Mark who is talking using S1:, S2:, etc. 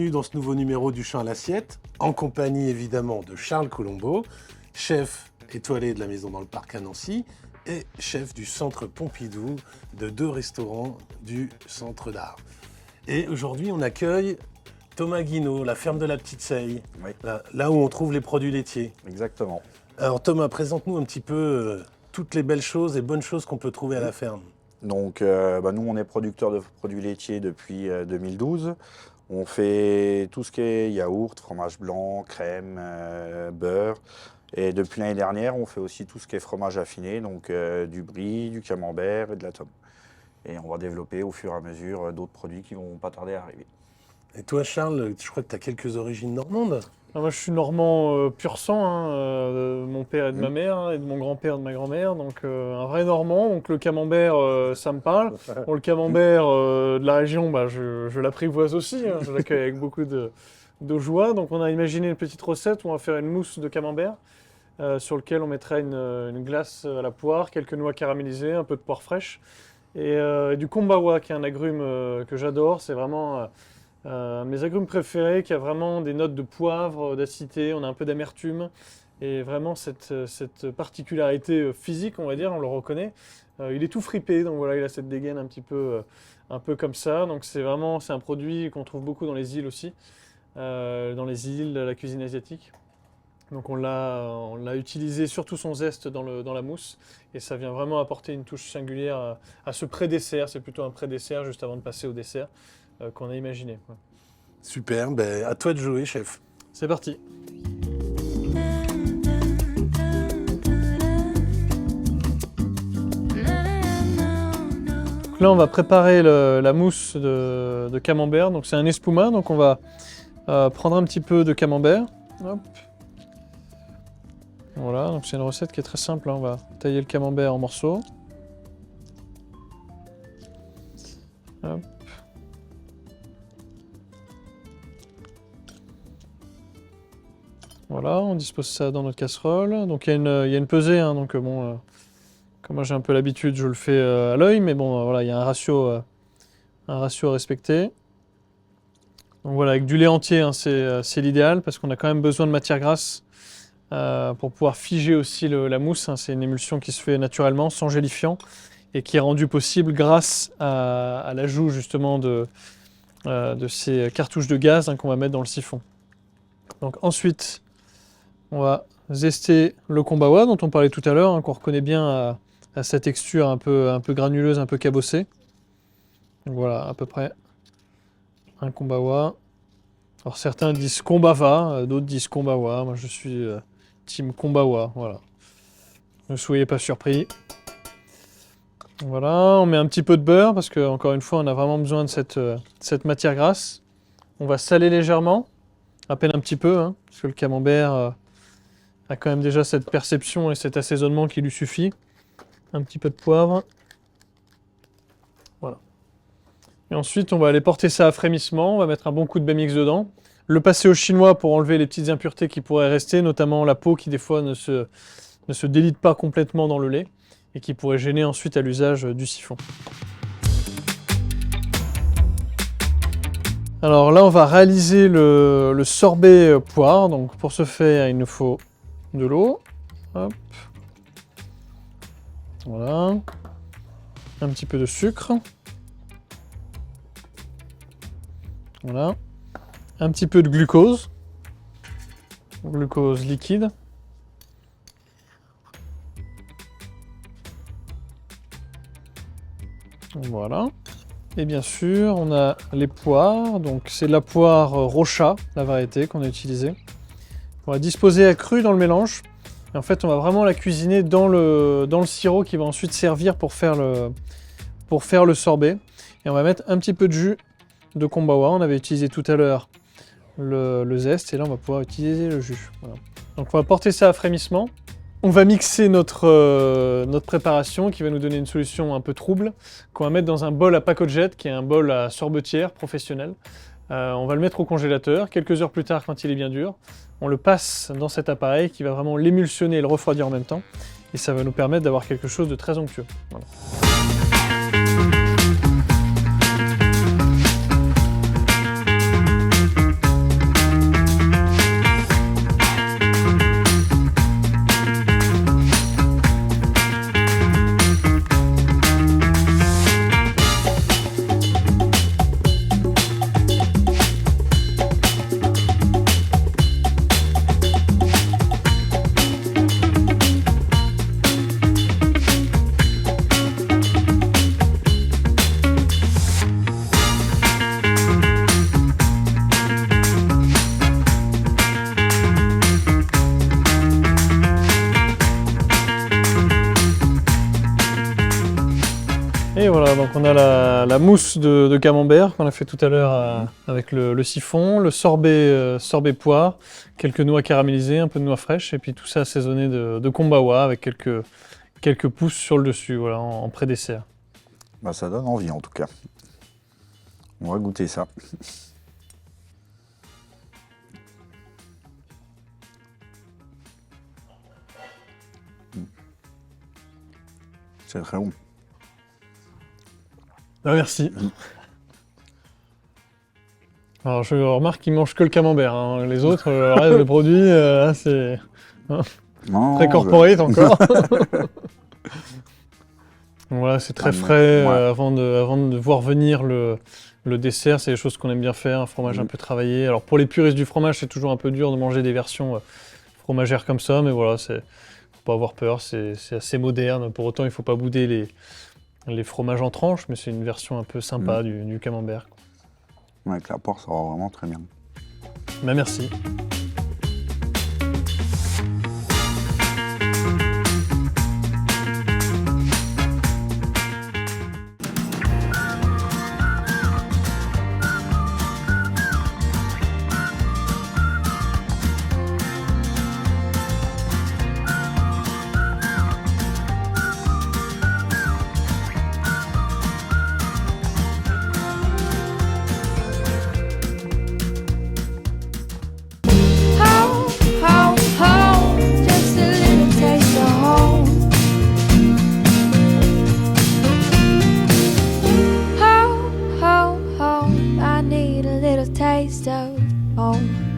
S1: bienvenue dans ce nouveau numéro du Champ à l'assiette, en compagnie évidemment de Charles Colombo, chef étoilé de la Maison dans le Parc à Nancy et chef du Centre Pompidou, de 2 restaurants du Centre d'Art. Et aujourd'hui, on accueille Thomas Guinaud, la ferme de la Petite Seille,
S2: Oui.
S1: là où on trouve les produits laitiers.
S2: Exactement.
S1: Alors Thomas, présente-nous un petit peu toutes les belles choses et bonnes choses qu'on peut trouver à la ferme.
S2: Donc, nous, on est producteur de produits laitiers depuis 2012. On fait tout ce qui est yaourt, fromage blanc, crème, beurre. Et depuis l'année dernière, on fait aussi tout ce qui est fromage affiné, donc du brie, du camembert et de la tome. Et on va développer au fur et à mesure d'autres produits qui vont pas tarder à arriver.
S1: Et toi Charles, je crois que tu as quelques origines normandes.
S3: Moi, je suis normand pur sang, de mon père et de ma mère, et de mon grand-père et de ma grand-mère, donc un vrai normand. Donc le camembert, ça me parle. Bon, le camembert de la région, je l'apprivoise aussi, je l'accueille avec beaucoup de joie. Donc on a imaginé une petite recette où on va faire une mousse de camembert, sur lequel on mettrait une glace à la poire, quelques noix caramélisées, un peu de poire fraîche, et du kombawa, qui est un agrume que j'adore. C'est vraiment... un de mes agrumes préférés, qui a vraiment des notes de poivre, d'acidité, on a un peu d'amertume, et vraiment cette particularité physique, on va dire, on le reconnaît. Il est tout fripé, donc voilà, il a cette dégaine un peu comme ça. Donc c'est un produit qu'on trouve beaucoup dans les îles aussi, dans les îles, la cuisine asiatique. Donc on l'a utilisé, surtout son zeste dans la mousse, et ça vient vraiment apporter une touche singulière à ce pré-dessert. C'est plutôt un pré-dessert juste avant de passer au dessert qu'on a imaginé.
S1: Super, à toi de jouer chef.
S3: C'est parti. Donc là, on va préparer la mousse de camembert. Donc c'est un espuma, donc on va prendre un petit peu de camembert. Hop. Voilà, donc c'est une recette qui est très simple, hein. On va tailler le camembert en morceaux. Hop. Voilà, on dispose ça dans notre casserole. Donc il y a une pesée, hein, donc bon, comme moi j'ai un peu l'habitude, je le fais à l'œil, mais bon, voilà, il y a un ratio à respecter. Donc voilà, avec du lait entier, hein, c'est l'idéal, parce qu'on a quand même besoin de matière grasse pour pouvoir figer aussi la mousse, hein. C'est une émulsion qui se fait naturellement, sans gélifiant, et qui est rendue possible grâce à l'ajout justement de ces cartouches de gaz, hein, qu'on va mettre dans le siphon. Donc ensuite, on va zester le kombawa dont on parlait tout à l'heure, hein, qu'on reconnaît bien à sa texture un peu granuleuse, un peu cabossée. Donc voilà, à peu près un kombawa. Alors certains disent kombava, d'autres disent kombawa. Moi je suis team kombawa, voilà. Ne soyez pas surpris. Voilà, on met un petit peu de beurre parce que, encore une fois, on a vraiment besoin de cette matière grasse. On va saler légèrement, à peine un petit peu, hein, parce que le camembert a quand même déjà cette perception et cet assaisonnement qui lui suffit. Un petit peu de poivre. Voilà. Et ensuite, on va aller porter ça à frémissement. On va mettre un bon coup de Bemix dedans. Le passer au chinois pour enlever les petites impuretés qui pourraient rester, notamment la peau qui, des fois, ne se délite pas complètement dans le lait et qui pourrait gêner ensuite à l'usage du siphon. Alors là, on va réaliser le sorbet poire. Donc pour ce faire, il nous faut de l'eau. Hop. Voilà. Un petit peu de sucre. Voilà. Un petit peu de glucose. Glucose liquide. Voilà. Et bien sûr, on a les poires. Donc c'est la poire Rocha, la variété qu'on a utilisée. On va disposer à cru dans le mélange. Et en fait, on va vraiment la cuisiner dans le sirop qui va ensuite servir pour faire le sorbet. Et on va mettre un petit peu de jus de kombawa. On avait utilisé tout à l'heure le zeste. Et là, on va pouvoir utiliser le jus. Voilà. Donc on va porter ça à frémissement. On va mixer notre préparation qui va nous donner une solution un peu trouble, qu'on va mettre dans un bol à pacojette, qui est un bol à sorbetière professionnel. On va le mettre au congélateur. Quelques heures plus tard, quand il est bien dur, on le passe dans cet appareil qui va vraiment l'émulsionner et le refroidir en même temps. Et ça va nous permettre d'avoir quelque chose de très onctueux. Voilà. Et voilà, donc on a la mousse de camembert qu'on a fait tout à l'heure avec le siphon, le sorbet poire, quelques noix caramélisées, un peu de noix fraîche, et puis tout ça assaisonné de kombawa avec quelques pousses sur le dessus, voilà, en pré-dessert.
S2: Bah, ça donne envie en tout cas. On va goûter ça. C'est très bon.
S3: Ah, merci. Alors je remarque qu'ils mangent que le camembert, hein. Les autres, le reste des produits, là, c'est
S2: Non,
S3: très corporate encore. Donc voilà, c'est très frais.
S2: Ouais.
S3: Avant de voir venir le dessert, c'est des choses qu'on aime bien faire, un fromage un peu travaillé. Alors pour les puristes du fromage, c'est toujours un peu dur de manger des versions fromagères comme ça, mais voilà, faut pas avoir peur, c'est assez moderne. Pour autant, il faut pas bouder les fromages en tranches, mais c'est une version un peu sympa du camembert.
S2: Avec la porc, ça va vraiment très bien.
S3: Bah, merci.
S4: Just a little taste of home. Home, I need a little taste of home.